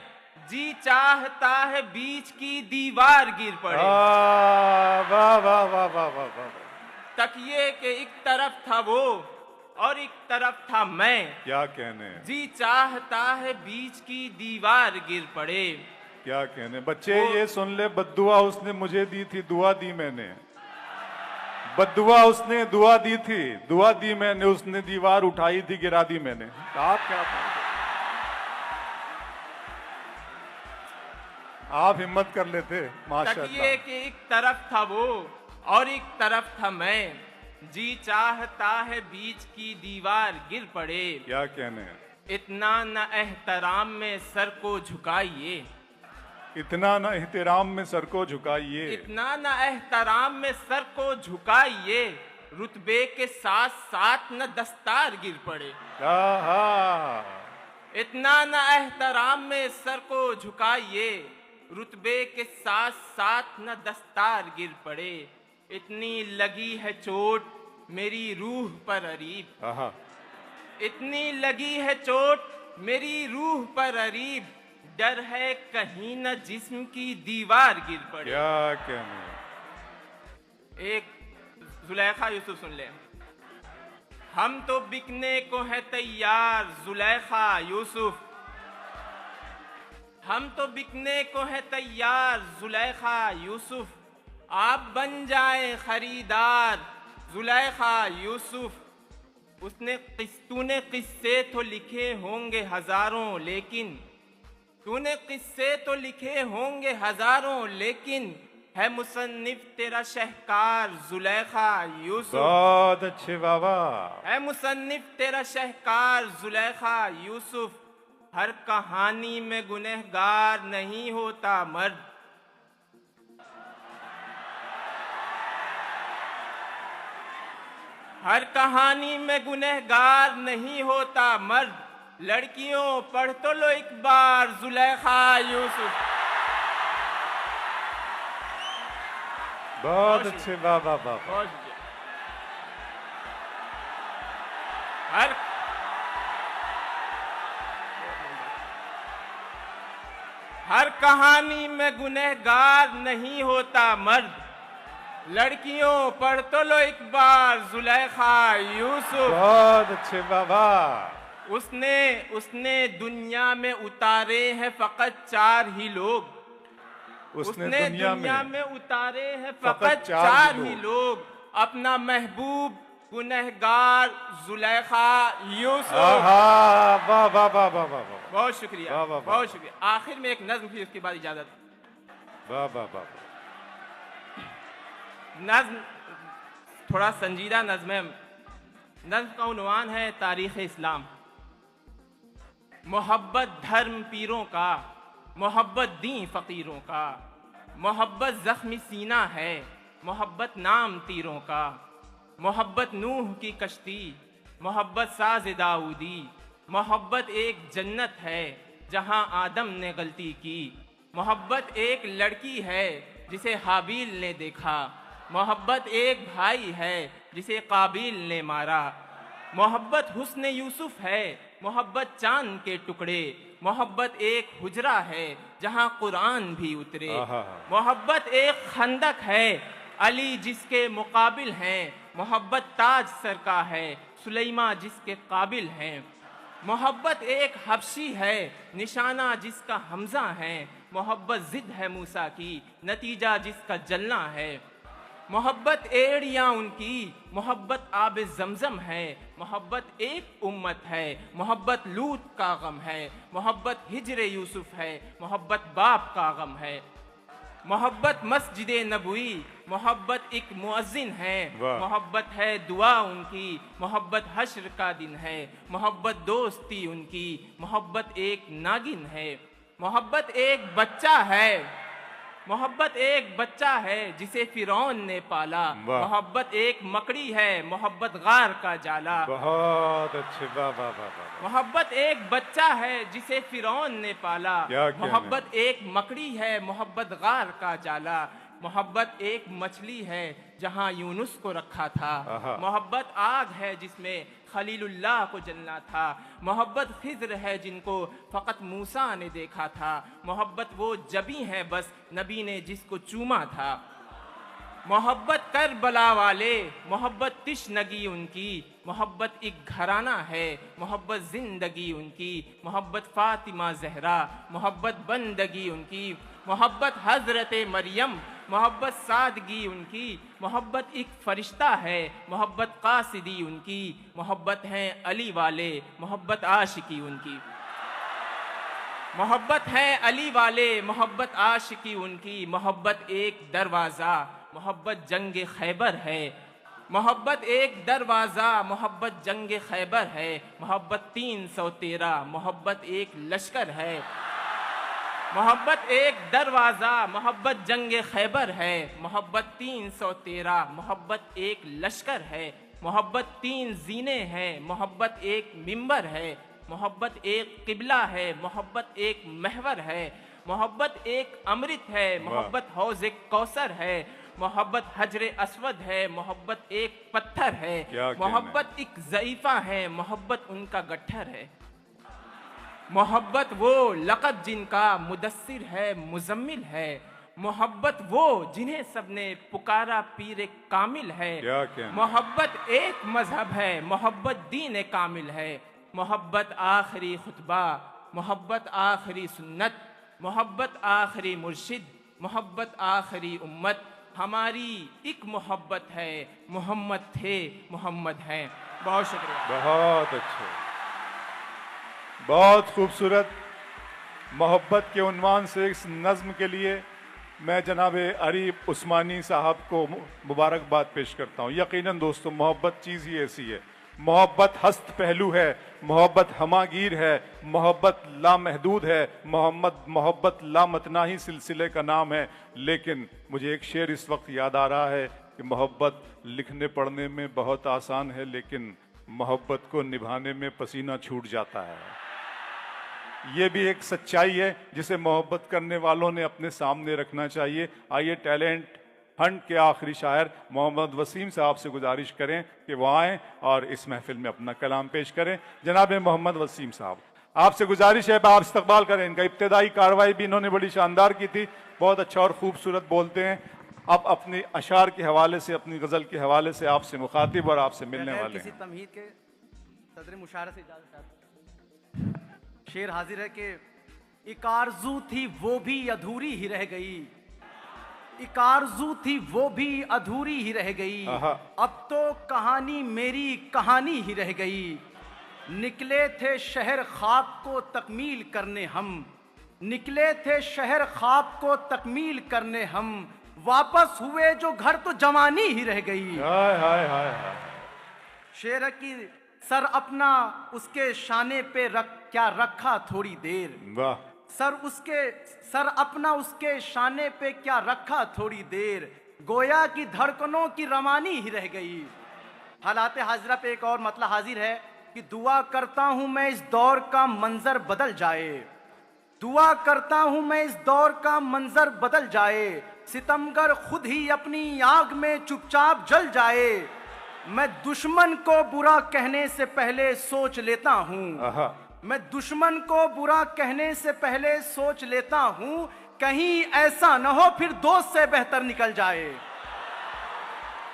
जी चाहता है बीच की दीवार गिर पड़े। वाह वाह वाह वाह वाह। तकिए के एक तरफ था वो और एक तरफ था मैं, क्या कहने, जी चाहता है बीच की दीवार गिर पड़े। क्या कहने। बच्चे ये सुन ले, बद्दुआ उसने मुझे दी थी, दुआ दी मैंने। बद्दुआ उसने दुआ दी थी, दुआ दी मैंने, उसने दीवार उठाई थी, गिरा दी मैंने। आप क्या, आप हिम्मत कर लेते माशाअल्लाह। तकिए के एक तरफ था वो और एक तरफ था मैं, जी चाहता है बीच की दीवार गिर पड़े। क्या कहने। इतना न एहतराम में सर को झुकाइए, इतना न एहतराम में सर को झुकाइए, इतना न एहतराम में सर को झुकाइए, रुतबे के साथ साथ न दस्तार गिर पड़े। इतना न एहतराम में सर को झुकाइए, रुतबे के साथ साथ न दस्तार गिर पड़े। इतनी लगी है चोट मेरी रूह पर अरीब, इतनी लगी है चोट मेरी रूह पर अरीब, डर है कहीं न जिस्म की दीवार गिर पड़े। क्या कहने। एक जुलेखा यूसुफ सुन ले। हम तो बिकने को है तैयार जुलेखा यूसुफ, हम तो बिकने को है तैयार जुलेखा यूसुफ, आप बन जाएं खरीदार जुलेखा यूसुफ। तूने किस्से तो लिखे होंगे हजारों, लेकिन तूने किस्से तो लिखे होंगे हजारों, लेकिन है मुसन्निफ तेरा शहकार जुलेखा यूसुफ। बहुत अच्छे बाबा। है मुसन्निफ तेरा शहकार जुलेखा यूसुफ। हर कहानी में गुनहगार नहीं होता मर्द, हर कहानी में गुनहगार नहीं होता मर्द। लड़कियों पढ़ तो लो एक बार जुलेखा यूसुफ। बहुत अच्छे बाबा बाबा। हर कहानी में गुनहगार नहीं होता मर्द। लड़कियों पढ़ तो लो एक बार जुलेखा यूसुफ। बहुत अच्छे बाबा। उसने दुनिया में उतारे हैं फकत 4 ही लोग। उसने दुनिया में उतारे हैं फकत 4 ही लोग। अपना महबूब गुनहगार जुलेखा यूसुफ। वाह वाह वाह वाह वाह। बहुत शुक्रिया, बहुत शुक्रिया। आखिर में एक नज्म थी, उसके बाद इजाजत। वाह वाह वाह। नज्म थोड़ा संजीदा नज्म है। नज्म का उन्वान है तारीख़ इस्लाम। मोहब्बत धर्म पीरों का, मोहब्बत दी फ़कीरों का, मोहब्बत ज़ख्मी सीना है, मोहब्बत नाम तीरों का, मोहब्बत नूह की कश्ती, मोहब्बत साज़ दाऊदी, मोहब्बत एक जन्नत है जहां आदम ने गलती की, मोहब्बत एक लड़की है जिसे हाबील ने देखा, मोहब्बत एक भाई है जिसे काबिल ने मारा। मोहब्बत हुस्न यूसुफ है, मोहब्बत चांद के टुकड़े। मोहब्बत एक हुजरा है जहां कुरान भी उतरे। मोहब्बत एक खंदक है, अली जिसके मुकाबिल हैं। मोहब्बत ताज सर का है, सुलेमा जिसके काबिल हैं। मोहब्बत एक हबशी है, निशाना जिसका हमजा है। मोहब्बत जिद है मूसा की, नतीजा जिसका जलना है। मोहब्बत एड़ियाँ उनकी, मोहब्बत आब जमजम है। मोहब्बत एक उम्मत है, मोहब्बत लूत का गम है। मोहब्बत हिजरे यूसुफ है, मोहब्बत बाप का गम है। मोहब्बत मस्जिद नबवी, मोहब्बत एक मुअज्जिन है। मोहब्बत है दुआ उनकी, मोहब्बत हश्र का दिन है। मोहब्बत दोस्ती उनकी, मोहब्बत एक नागिन है। मोहब्बत एक बच्चा है, मोहब्बत एक बच्चा है जिसे फिरौन ने पाला। मोहब्बत एक मकड़ी है, मोहब्बत गार का जाला। बहुत अच्छे, वाह वाह वाह। मोहब्बत एक बच्चा है जिसे फिरौन ने पाला। मोहब्बत एक मकड़ी है, मोहब्बत गार का जाला। मोहब्बत एक मछली है जहां यूनुस को रखा था। मोहब्बत आग है जिसमें खलीलुल्लाह को जलना था। मोहब्बत खिज़्र है जिनको फ़कत मूसा ने देखा था। मोहब्बत वो जबी है बस नबी ने जिसको चूमा था। मोहब्बत करबला वाले, मोहब्बत तिश्नगी उनकी। मोहब्बत एक घराना है, मोहब्बत जिंदगी उनकी। मोहब्बत फातिमा जहरा, मोहब्बत बंदगी उनकी। मोहब्बत हजरत मरियम, मोहब्बत सादगी उनकी। मोहब्बत एक फरिश्ता है, मोहब्बत कासिदी उनकी। मोहब्बत हैं अली वाले, मोहब्बत आशिकी उनकी। मोहब्बत है अली वाले, मोहब्बत आशिकी उनकी। मोहब्बत एक दरवाज़ा, मोहब्बत जंग खैबर है। मोहब्बत एक दरवाज़ा, मोहब्बत जंग खैबर है। मोहब्बत 313, मोहब्बत एक लश्कर है। मोहब्बत एक दरवाज़ा, मोहब्बत जंग खैबर है। मोहब्बत 313, मोहब्बत एक लश्कर है। मोहब्बत 3 जीने हैं, मोहब्बत एक मिंबर है। मोहब्बत एक किबला है, मोहब्बत एक महवर है। मोहब्बत एक अमृत है, मोहब्बत हौज़ कौसर है। मोहब्बत हजर अस्वद है, मोहब्बत एक पत्थर है। मोहब्बत एक ज़ईफ़ा है, मोहब्बत उनका गट्ठर है। मोहब्बत वो लक़ब जिनका मुदस्सिर है, मुज़म्मिल है। मोहब्बत वो जिन्हें सबने पुकारा पीर कामिल है। मोहब्बत एक मजहब है, मोहब्बत दीन कामिल है। मोहब्बत आखिरी खुतबा, मोहब्बत आखिरी सुन्नत। मोहब्बत आखिरी मुर्शिद, मोहब्बत आखिरी उम्मत। हमारी एक मोहब्बत है, मोहम्मद थे, मोहम्मद हैं। बहुत शुक्रिया। बहुत अच्छे, बहुत खूबसूरत। मोहब्बत के उन्वान से इस नज़्म के लिए मैं जनाब अरीफ उस्मानी साहब को मुबारकबाद पेश करता हूँ। यकीनन दोस्तों, मोहब्बत चीज़ ही ऐसी है। मोहब्बत हस्त पहलू है, मोहब्बत हमागीर है, मोहब्बत लामहदूद है। मोहब्बत लामतनाही सिलसिले का नाम है। लेकिन मुझे एक शेर इस वक्त याद आ रहा है कि मोहब्बत लिखने पढ़ने में बहुत आसान है, लेकिन मोहब्बत को निभाने में पसीना छूट जाता है। ये भी एक सच्चाई है जिसे मोहब्बत करने वालों ने अपने सामने रखना चाहिए। आइए टैलेंट हंट के आखिरी शायर मोहम्मद वसीम साहब से गुजारिश करें कि वो आएँ और इस महफिल में अपना कलाम पेश करें। जनाब मोहम्मद वसीम साहब, आपसे गुजारिश है आप इस्तकबाल करें। इनका इब्तदाई कार्रवाई भी इन्होंने बड़ी शानदार की थी, बहुत अच्छा और खूबसूरत बोलते हैं। अब अपने अशार के हवाले से, अपनी गज़ल के हवाले से आपसे मुखातिब और आपसे मिलने वाले किसी हैं। तमहीद के सदर मुशायरा से इजाज़त चाहता हूं। शेर हाजिर है कि एक आरज़ू थी वो भी अधूरी ही रह गई। एक आरज़ू थी वो भी अधूरी ही रह गई। अब तो कहानी मेरी कहानी ही रह गई। निकले थे शहर ख्वाब को तकमील करने हम, निकले थे शहर ख्वाब को तकमील करने हम। वापस हुए जो घर तो जवानी ही रह गई। हाय हाय हाय हाय। शेर की सर अपना उसके शाने पे क्या रखा थोड़ी देर। वाह। सर अपना उसके शाने पे क्या रखा थोड़ी देर। गोया की धड़कनों की रवानी ही रह गई। हालात हाजिरा पे एक और मतलब हाजिर है कि दुआ करता हूं मैं इस दौर का मंजर बदल जाए। दुआ करता हूं मैं इस दौर का मंजर बदल जाए। सितमगर खुद ही अपनी आग में चुपचाप जल जाए। मैं दुश्मन को बुरा कहने से पहले सोच लेता हूँ, मैं दुश्मन को बुरा कहने से पहले सोच लेता हूँ, कहीं ऐसा न हो फिर दोस्त से बेहतर निकल जाए।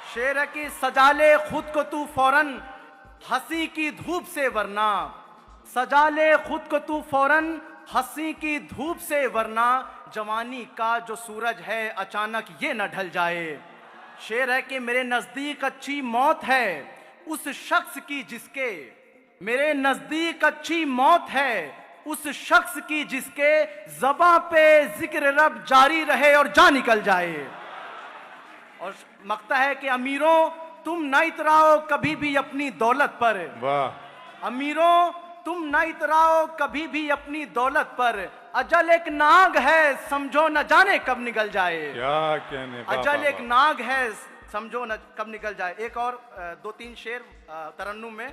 शेर है कि सजा ले खुद को तू फौरन हंसी की धूप से, वरना सजा ले खुद को तू फौरन हंसी की धूप से, वरना जवानी का जो सूरज है अचानक ये न ढल जाए। शेर है कि मेरे नजदीक अच्छी मौत है उस शख्स की जिसके, मेरे नजदीक अच्छी मौत है उस शख्स की जिसके ज़बां पे जिक्र रब जारी रहे और जा निकल जाए। और मकता है कि अमीरों तुम न इतराओ कभी भी अपनी दौलत पर, वाह अमीरों तुम न इतराओ कभी भी अपनी दौलत पर, अजल एक नाग है समझो न जाने कब निकल जाए। क्या कहने, अजल एक नाग है समझो न कब निकल जाए। एक और 2-3 शेर तरन्नुम में।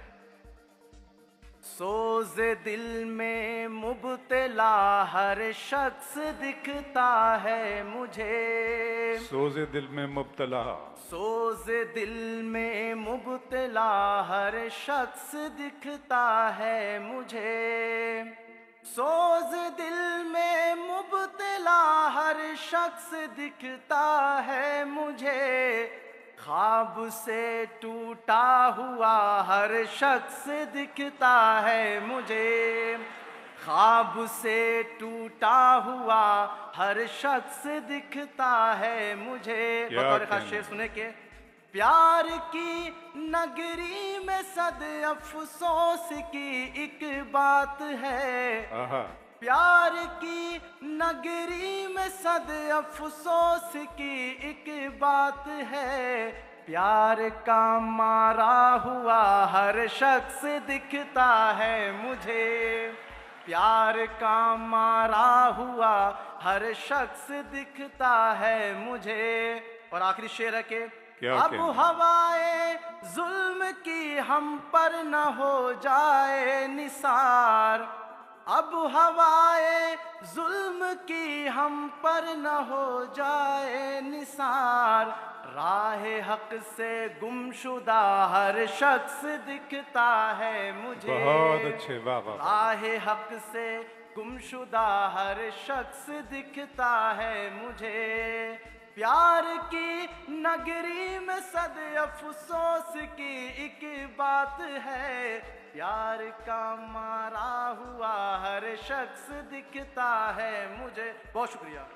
सोज़े दिल में मुब्तला हर शख्स दिखता है मुझे, सोज़े दिल में मुब्तला, सोज़े दिल में मुब्तला हर शख्स दिखता है मुझे, सोज़े दिल में मुब्तला हर शख्स दिखता है मुझे, ख्वाब से टूटा हुआ हर शख्स दिखता है मुझे, ख्वाब से टूटा हुआ हर शख्स दिखता है मुझे। बतौर खास शेर सुने के, प्यार की नगरी में सद अफसोस की एक बात है, प्यार की नगरी में सद अफसोस की एक बात है, प्यार का मारा हुआ हर शख्स दिखता है मुझे, प्यार का मारा हुआ हर शख्स दिखता है मुझे। और आखिरी शेर है कि अब हवाए जुल्म की हम पर न हो जाए निसार, अब हवाए जुल्म की हम पर न हो जाए निसार, राहे हक से गुमशुदा हर शख्स दिखता है मुझे, बहुत अच्छे, वाह वाह। राहे हक से गुमशुदा हर शख्स दिखता है मुझे, प्यार की नगरी में सद अफसोस की एक बात है, प्यार का मारा हुआ हर शख्स दिखता है मुझे। बहुत शुक्रिया।